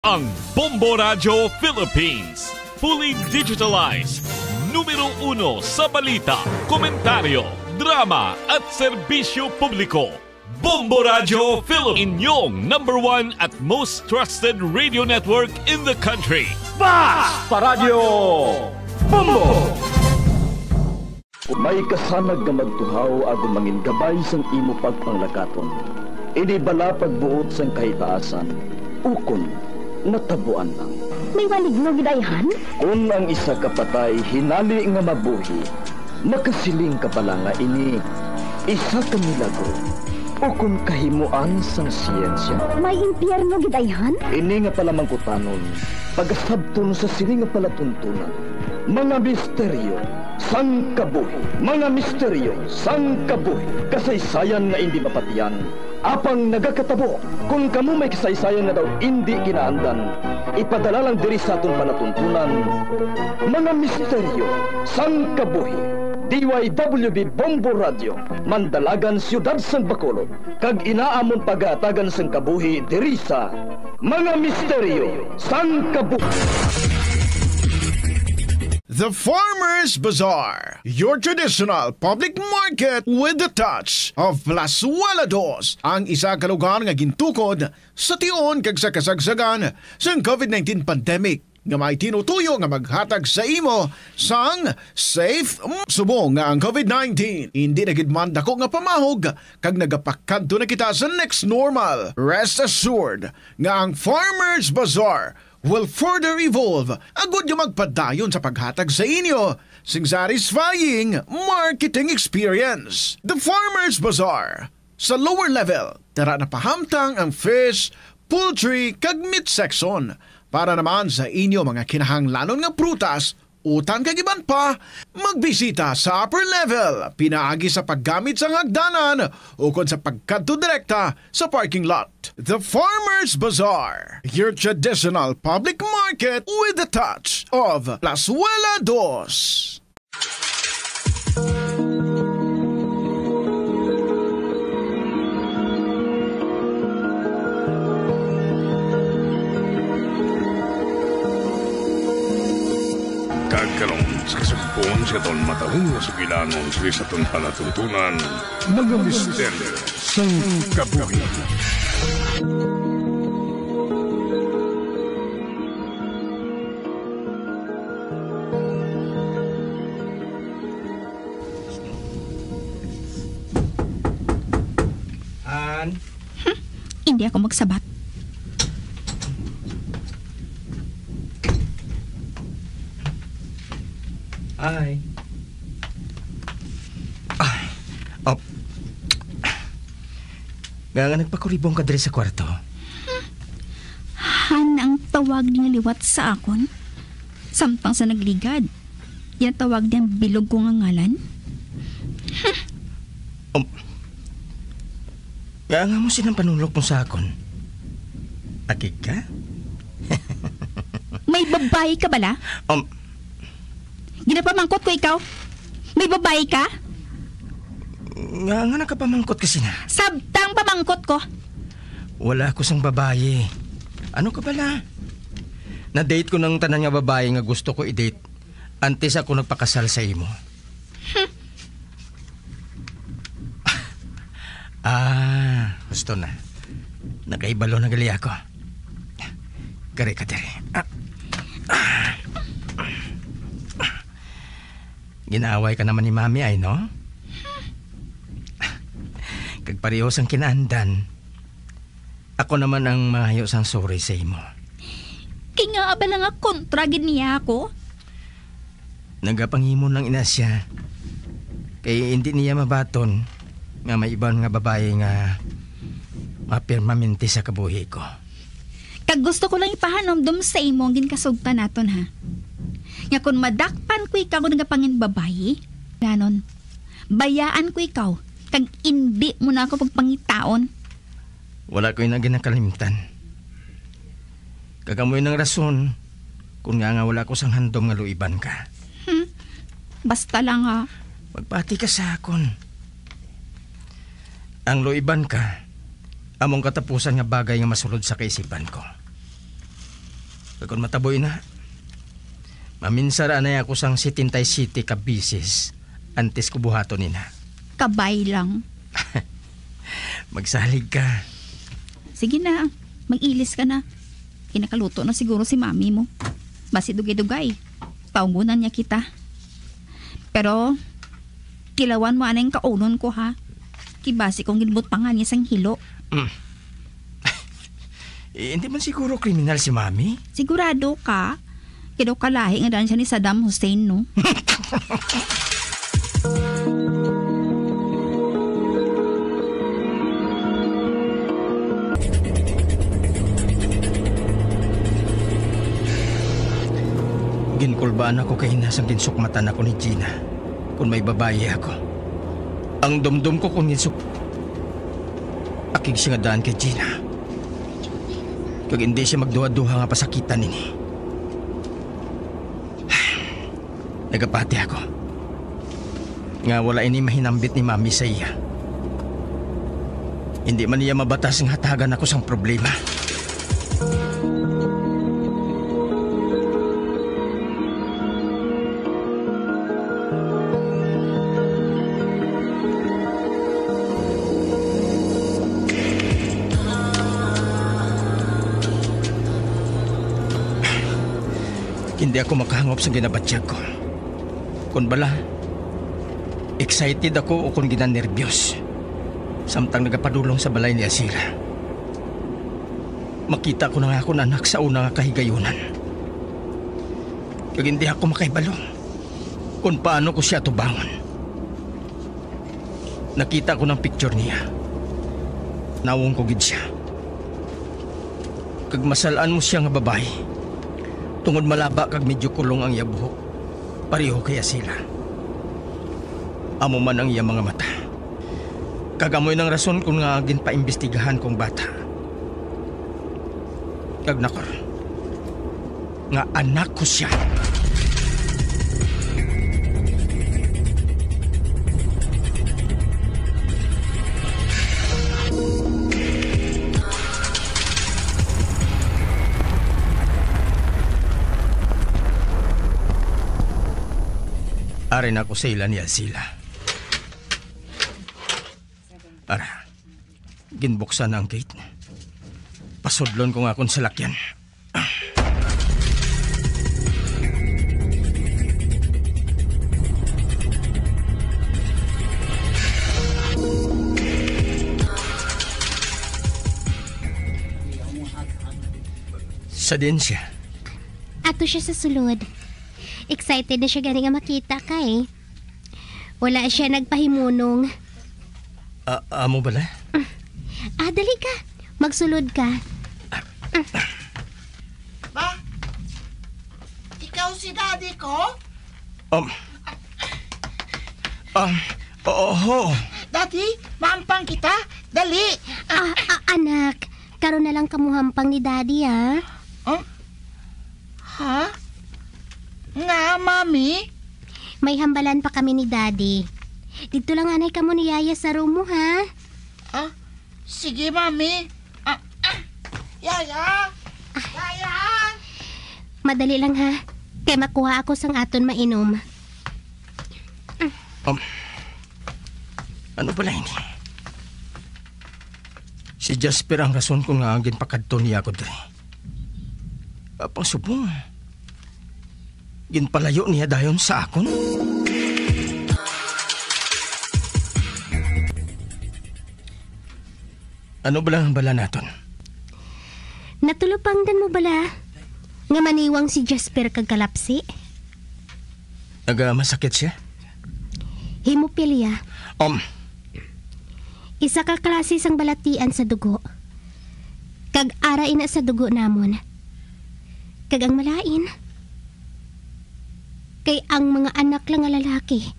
Ang Bombo Radio Philippines, fully digitalized, numero 1 sa balita, komentaryo, drama at serbisyo publiko. Bombo Radio Philippines, inyong #1 at most trusted radio network in the country. Basta Radio Bombo! May kasanag nga magtuhaw agong mangin gabay sang imo pagpanglakaton. Ini bala pagbuot sang kahitaasan. Ukon, natabuan lang. May maligno gidayhan? Kung ang isa kapatay hinali nga mabuhi, makasiling ka pala nga ini isa ka milagro. Ukon kahimuan sang siyensya. May impyerno gidayhan? Ini nga pala mangkutanon, pagasabton sa siling nga palatuntunan. Mga misteryo sang kabuhi, mga misteryo sang kabuhi, kasaysayan nga hindi mapatiyan. Apang nagakatabo, kung kamo may kasaysayan nga daw hindi kinaandan, ipadala lang diri sa aton palatuntunan. Mga misteryo sang kabuhi, DYWB Bombo Radio, Mandalagan, Siyudad sang Bacolod, kag inaamon pagatagan sang kabuhi diri sa Mga Misteryo sang Kabuhi. The Farmer's Bazaar, your traditional public market with the touch of Plasualados, ang isa ka lugar nga gintukod sa tion kag sa kasagsagan sa COVID-19 pandemic nga may tinutuyo nga maghatag sa imo sang safe subong nga ang COVID-19 hindi na gid man dako nga pamahog kag nagapakadto na kita sa next normal. Rest assured nga ang Farmer's Bazaar will further evolve agud yung magpadayon sa paghatag sa inyo sing satisfying marketing experience. The Farmer's Bazaar sa lower level, tara na pahamtang ang fish, poultry kag meat section para naman sa inyo mga kinahanglanon nga prutas, utang kag iban pa, magbisita sa upper level, pinaagi sa paggamit sa hagdanan o kon sa pagkadto direkta sa parking lot. The Farmer's Bazaar, your traditional public market with the touch of Plasualados. Kagkalong sa kasagpon sa itong matahong na sugilanon sa itong palatuntunan, mga misteryo sa kabuhi. Hindi ako magsabat. Ay. Nga nagpakuribong ka diri sa kwarto. Han ang tawag niyang liwat sa akon. Samtang sa nagligad. Yan tawag niyang bilog ko nga ngalan. Nga mo sinang panulog mo sa akon. Akig ka? May babae ka bala? Ginapamangkot ko ikaw? May babae ka? Nga nakapamangkot kasi na. Sabtang pamangkot ko. Wala ko sang babae. Ano ka bala? Na-date ko ng tanan nga babae nga gusto ko i-date. Antes ako nagpakasal sa imo. Gusto na. Nakaibalo na gali ako. Kari ka diri. Ginaaway ka naman ni Mami ay, no? Kagparehos ang kinaandan. Ako naman ang mahayos ang sorry sa imo. Kingaabala nga kontra niya ako. Nagapangimon lang ina siya. Kaya hindi niya mabaton nga may ibang nga babae nga mapirmamente sa kabuhi ko. Kag gusto ko lang ipahanomdom sa imo ang ginkasugtan naton ha. Nga kung madakpan ko ikaw kung nagapangin babae, ganon, bayaan ko ikaw, kag hindi mo na ako pagpangitaon. Wala ko yung ginakalimtan. Kagamoy ng rason, kung nga wala ko sang handom nga luiban ka. Basta lang ha. Magpati ka sa akon. Ang luiban ka, among katapusan nga bagay nga masulod sa kaisipan ko. Kung mataboy na, maminsara na ako sang 77 ka bisis antes ko buhato nina. Kabay lang. Magsalig ka. Sige na, mag-ilis ka na. Kinakaluto na siguro si mami mo. Basi dugay-dugay. Paungunan niya kita. Pero, kilawan mo anay kaunon ko ha. Kibasi kong ginbut pa nga niya sang hilo. Hindi man siguro kriminal si mami? Sigurado ka? Kaya kalahi nga daan siya ni Saddam Hussein, no? Ginkulbaan ako kay hinasang ginsukmatan ako ni Gina kung may babae ako. Ang dumdum ko kung ginsuk... Akig siya nga daan kay Gina. Kag hindi siya magduha-duha nga pasakitan nini. Nagapati ako. Nga wala ini mahinambit ni mami sa iya. Hindi man niya mabatas ng hatagan ako sang problema. Hindi ako makahangop sa ginabatyag ko. Kung bala, excited ako o kung ginanervyos. Samtang nagapadulong sa balay ni Asila. Makita ko na nga ako na anak sa una nga kahigayunan. Kag hindi ako makaibalo kung paano ko siya tubangon. Nakita ko ng picture niya. Nawong ko gid siya. Kag masalaan mo siya nga babae. Tungod malaba kag medyo kulong ang iya buhok. Pareho kay Asila. Amo man ang iya mga mata. Kagamoy ng rason kung nga ginpaimbestigahan kong bata. Kag nakor. Nga anak ko siya. Arin ako sa ilan ni Asila. Ara, ginbuksan na ang gate. Pasudlon ko nga akong salakyan. Sa din siya. Ato siya sa sulod. Excited na siya gani nga makita ka eh. Wala siya nagpahimunong. Amo bala? Dali ka. Magsulod ka. Ba? Ikaw si daddy ko? Oo. Daddy, maampang kita. Dali. Anak, karon na lang kamuhampang ni daddy ha. Ha? Nga, mami? May hambalan pa kami ni daddy. Dito lang anay ka mo ni Yaya sa room mo ha. Sige, mami. Yaya! Yaya! Madali lang ha. Kaya makuha ako sang aton mainom. Ano pala ini? Si Jasper ang rason kung nga ginpakadto niya ako dre. Apang subong. Ginpalayo niya dayon sa akon. Ano ba lang ang bala naton? Natulupangdan mo bala? Nga maniwang si Jasper kag kalapsi? Masakit siya? Hemophilia. Isa ka klase sang balatian sa dugo. Kag ara ina sa dugo namon. Kag ang malain. Kay ang mga anak lang nga lalaki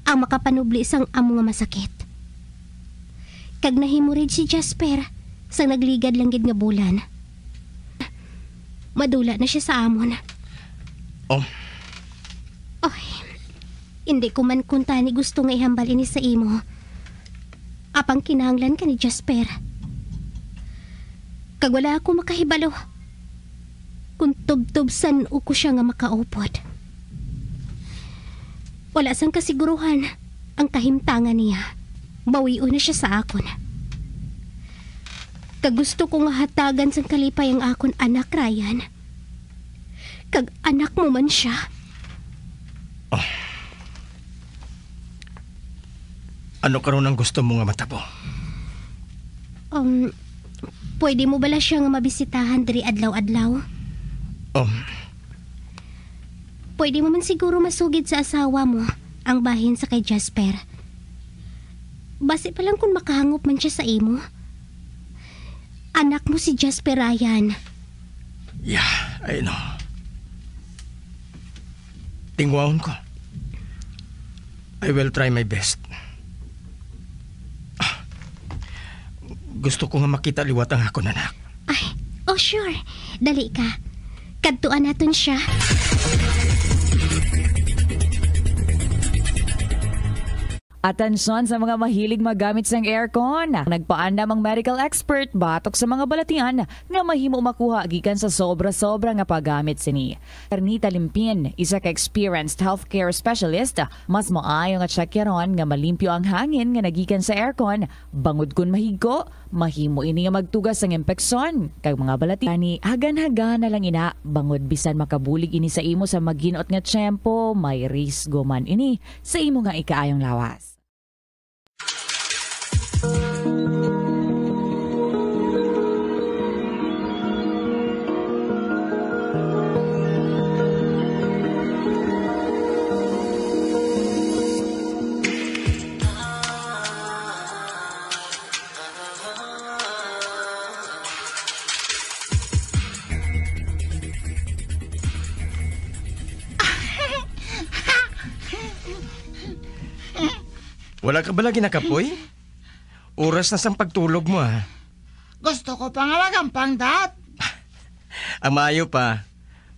ang makapanubli sang amo nga masakit. Kag nahimurid si Jasper sang nagligad lang gid nga bulan. Madula na siya sa amon. Oy, hindi ko man kuntani gusto nga ihambal ini sa imo. Apang kinahanglan ka ni Jasper. Kag wala ako makahibalo kung tubsan ko siya nga makaupod. Wala sang kasiguruhan ang kahimtangan niya. Bawiun na siya sa akon. Kagusto ko nga hatagan sang kalipay ang akon anak, Ryan. Kag anak mo man siya. Ano karon ang gusto mo nga matabo? Pwede mo bala siya nga mabisitahan diri adlaw-adlaw? Pwede mo man siguro masugid sa asawa mo ang bahin sa kay Jasper. Base pa lang kung makahangop man siya sa imo. Anak mo si Jasper, Ryan. Yeah, I know. Tingwaon ko. I will try my best. Gusto ko nga makita liwat ang akon anak. Ay, sure. Dali ka. Kadtuan naton siya. Atensyon sa mga mahilig magamit sang aircon. Nagpaandam ang medical expert batok sa mga balatian nga mahimo makuha gikan sa sobra-sobra nga paggamit sini. Ernita Limpin, isa ka experienced healthcare specialist, mas maayo nga tsakyaron nga malimpyo ang hangin nga nagikan sa aircon. Bangod kun mahigko, mahimo ini nga magtugas sang impeksyon. Kag mga balatian ni hagan-hagan na lang ina, bangod bisan makabulig ini sa imo sa maginot nga tiyempo, may risgo man ini sa imo nga ikaayong lawas. Wala ka ba lagi nakapoy? Oras na sang pagtulog mo, ha? Gusto ko pa nga magampang, Dad. Ang maayo pa,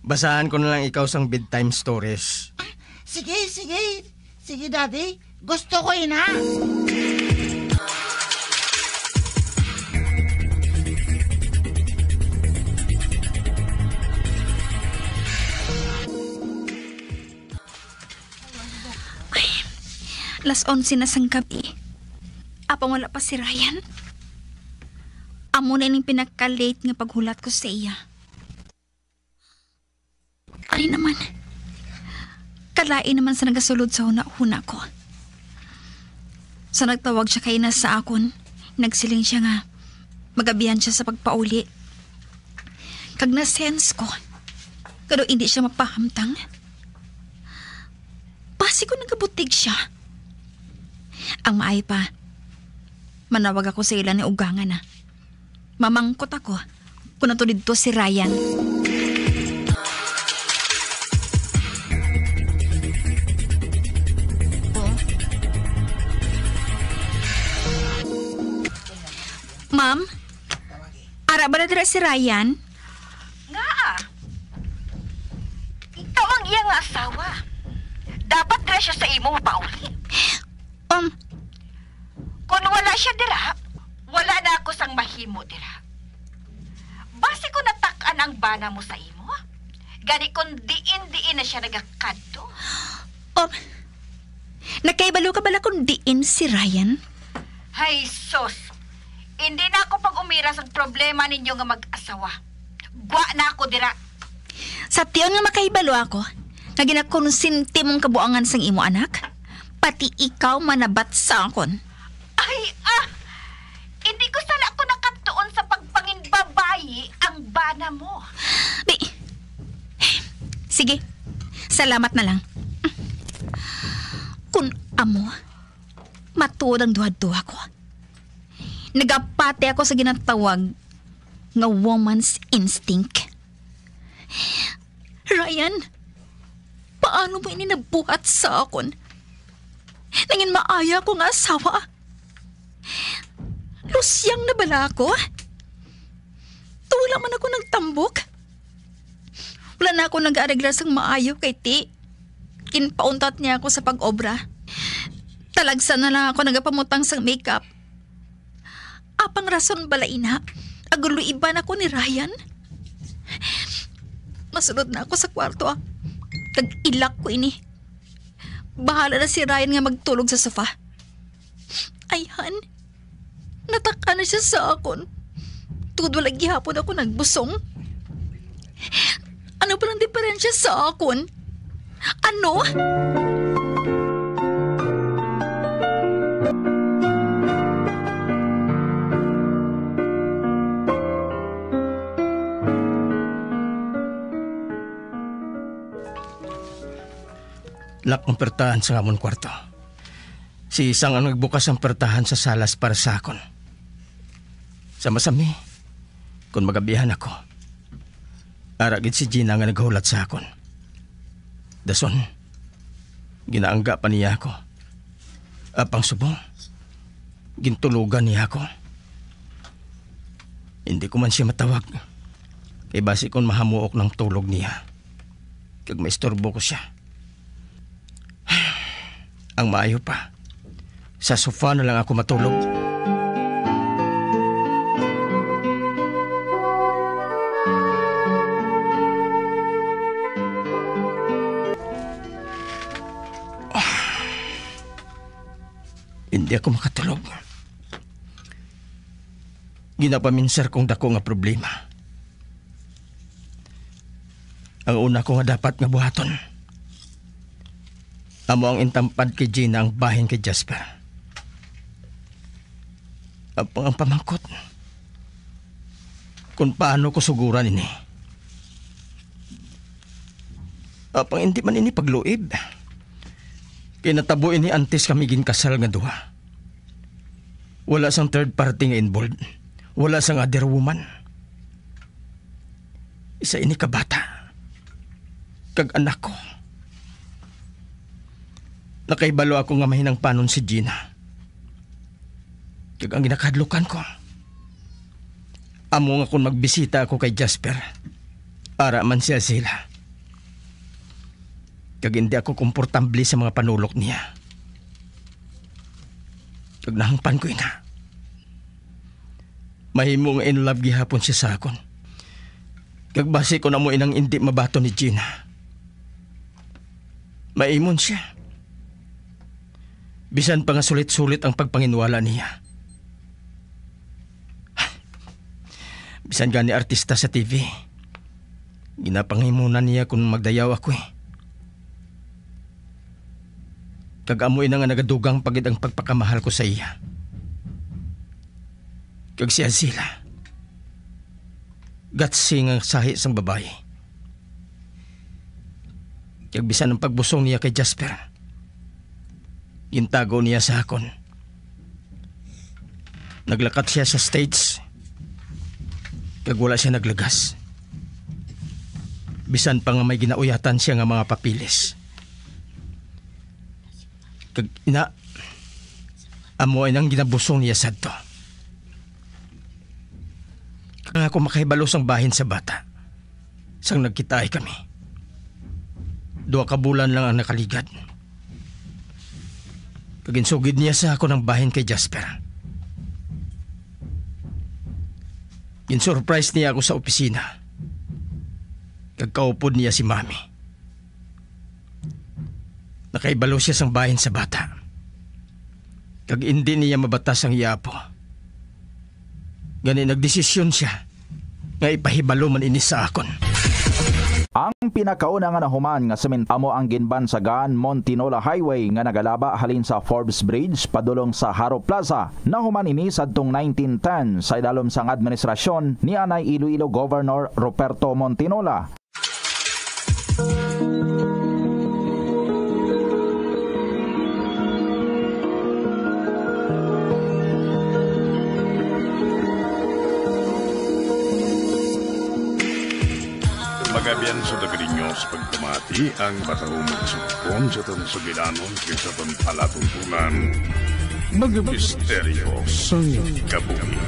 basahan ko na lang ikaw sang bedtime stories. Sige. Sige, Daddy. Gusto ko ina. Alas 11 na sang gabi. Apang wala pa si Ryan. Amo na yung pinaka-late nga paghulat ko sa iya. Ari naman. Kalain naman sa nagasulod sa huna-huna ko. Sa nagtawag siya kay na sa akon, nagsiling siya nga magabihan siya sa pagpauli. Kag na-sense ko, kado hindi siya mapahamtang. Basi ko nagabutig siya. Ang maay pa, manawag ako sa ilan ni ugangan na. Mamangkot ako kung nato dito si Ryan. Ma'am, ara ba na dira si Ryan? Nga ikaw ang iyang asawa. Dapat dira siya sa imo mapauli. Kung wala siya dira, wala na ako sang mahimo dira. Basi ko natak-an ang bana mo sa imo. Gani kung diin na siya nagakadto. Nakaibalo ka bala kung diin si Ryan? Hay sos, hindi na ako pag-umira sa problema ninyo nga mag-asawa. Gwa na ako dira. Sa tiyon nga makaibalo ako, na ginakonsinti mong kabuangan sang imo anak, pati ikaw manabat sa akon. Ay, hindi ko sana ako nakatuon sa pagpangin babayi ang bana mo. Sige, salamat na lang. Kung amo, matuod ang duha-duha ko. Nagapate ako sa ginatawag nga woman's instinct. Ryan, paano mo ini nabuhat sa akon? Nangin maaya ko nga asawa. Lusyang na bala ako. Tula man ako nagtambok. Wala na ako nag-areglar sang maayo kay Ti. Kinpauntat niya ako sa pag-obra. Talagsan na lang ako nagapamutang sang makeup. Apang rason bala ina, agulo iban ako ni Ryan. Masunod na ako sa kwarto. Tag-ilak ko ini. Bahala na si Ryan nga magtulog sa sofa. Ayhan, nataka na siya sa akon. Tugod wala gihapon ako nagbusong. Ano ba ang diferensya sa akon? Ano? Lak ang pertahan sa amon kwarto. Si isang ang nagbukas ang pertahan sa salas para sa akon. Sama-sami, kung magabihan ako, aragid si Gina nga naghulat sa akon. Dason, ginaangga pa niya ako. Apang subong, gintulugan niya ako. Hindi ko man siya matawag. Kay basi kon mahamuok ng tulog niya. Kag maistorbo ko siya. Ang maayo pa, sa sofa na lang ako matulog. Hindi ako makatulog. Ginapaminsar kong dako nga problema. Ang una ko nga dapat nga buhaton, amo ang intampad kay Gina ang bahin kay Jasper. Apang ang pamangkot kung paano ko suguran ini. Apang hindi man ini pagluib. Kinatabo ini antes kami ginkasal nga duha. Wala sang third party nga involved. Wala sang other woman. Isa ini kabata. Kag anak ko. Nakaibalo ako nga mahinang panon si Gina. Kag ang ginakadlukan ko, amo nga kung magbisita ako kay Jasper, para man siya sila. Kag hindi ako komportable sa mga panulok niya. Kag nahangpan ko ina. Mahimo nga in love gihapon siya sa akon. Kag base ko na mo inang hindi mabato ni Gina. Maimon siya. Bisan pa nga sulit-sulit ang pagpanginwala niya. Bisan gani artista sa TV. Ginapangimunan niya kung magdayaw ako eh. Kag-amoy na nga nagadugang pagid ang pagpakamahal ko sa iya. Kag siya sila. Gatsing ang sahi sang babae. Kag bisan ang pagbusong niya kay Jasper, gintago niya sa akon. Naglakat siya sa States. Kag wala siya naglagas. Bisan pa nga may ginauyatan siya nga mga papilis. Kag ina, amo ay nang ginabusong niya sa to. Kag ako makahibalos ang bahin sa bata. Sang nagkitaay kami. 2 ka bulan lang ang nakaligad. Kaginsugid niya sa ako ng bahin kay Jasper. Gin-surprise niya ako sa opisina. Kagkaupod niya si Mami. Nakaibalo siya sang bahin sa bata. Kag hindi niya mabatas ang iapo. Gani nagdesisyon siya nga ipahibalo man ini sa akon. Ang pinakauna nga nahuman nga sementamo ang ginbansagan Montinola Highway nga nagalaba halin sa Forbes Bridge padulong sa Haro Plaza. Nahuman ini sadtong 1910 sa idalom sang administrasyon ni Anay Iloilo Governor Roberto Montinola. Magabian sa dagrinyo sa pagtamati ang batahong magsupon sa itong sugilanon kaysa itong palatuntunan. Mga misteryo sa kabuhi.